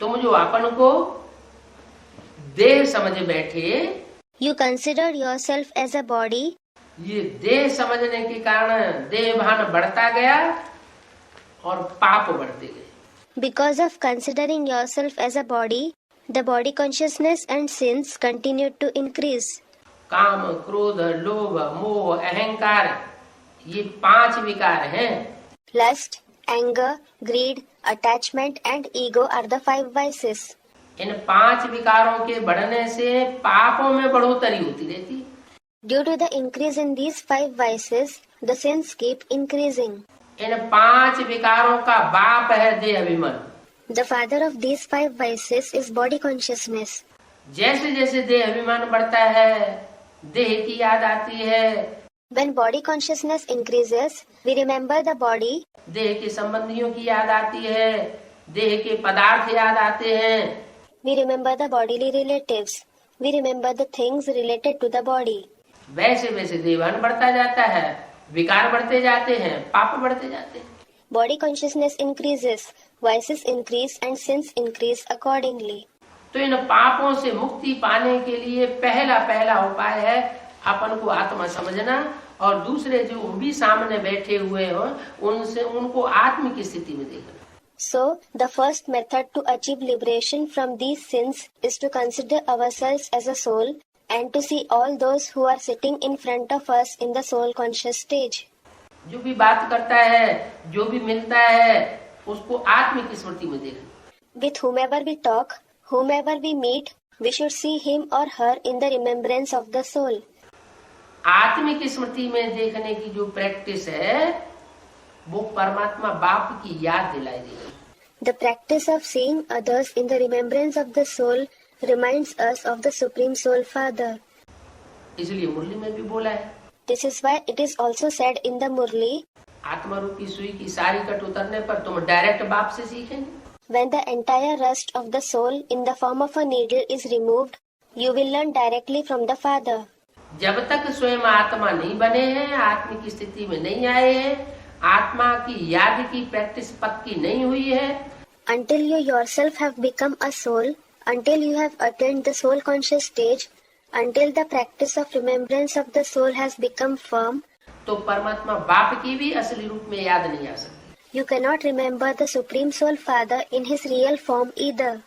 तुम जो अपन को देह समझ बैठे, You consider yourself as a body. ये देह समझने के कारण देह भान बढ़ता गया और पाप बढ़ते गए। Because of considering yourself as a body, the body consciousness and sins continued to increase. काम, क्रोध, लोभ, मोह, अहंकार, ये 5 विकार हैं। Lust, anger, greed, attachment and ego are the 5 vices. इन 5 विकारों के बढ़ने से पापों में बढ़ोतरी होती रहती। Due to the increase in these 5 vices, the sins keep increasing. इन 5 विकारों का बाप है देह अभिमान। The father of these 5 vices is body consciousness. जैसे जैसे देह अभिमान बढ़ता है, देह की याद आती है। When body consciousness increases, we remember the body. देह के संबंधियों की याद आती है, देह के पदार्थ याद आते हैं। We remember the bodily relatives. We remember the things related to the body. वैसे वैसे देहभान बढ़ता जाता है, विकार बढ़ते जाते हैं, पाप बढ़ते जाते हैं। Body consciousness increases, vices increase and sins increase accordingly. तो इन पापों से मुक्ति पाने के लिए पहला उपाय है अपन को आत्मा समझना और दूसरे जो भी सामने बैठे हुए हो उनको आत्म की स्थिति में देखना। So, the first method to achieve liberation from these sins is to consider ourselves as a soul and to see all those who are sitting in front of us in the soul conscious stage. जो भी बात करता है, जो भी मिलता है, उसको आत्म की स्मृति में देखना। With whomever we talk, whomever we meet, we should see him or her in the remembrance of the soul. आत्म की स्मृति में देखने की जो प्रैक्टिस है, वो परमात्मा बाप की याद दिलाई देगी। The practice of seeing others in the remembrance of the soul reminds us of the Supreme Soul Father. इसलिए मुरली में भी बोला है। This is why it is also said in the Murli. आत्मा रूपी सुई की सारी कट उतरने पर तुम डायरेक्ट बाप से सीखेंगे। When the entire rust of the soul in the form of a needle is removed, you will learn directly from the Father. जब तक स्वयं आत्मा नहीं बने हैं, आत्म की स्थिति में नहीं आए हैं, आत्मा की याद की प्रैक्टिस पक्की नहीं हुई है, Until you yourself have become a soul, until you have attained the soul conscious stage, until the practice of remembrance of the soul has become firm, तो परमात्मा बाप की भी असली रूप में याद नहीं आ सकती। you cannot remember the Supreme Soul Father in his real form either.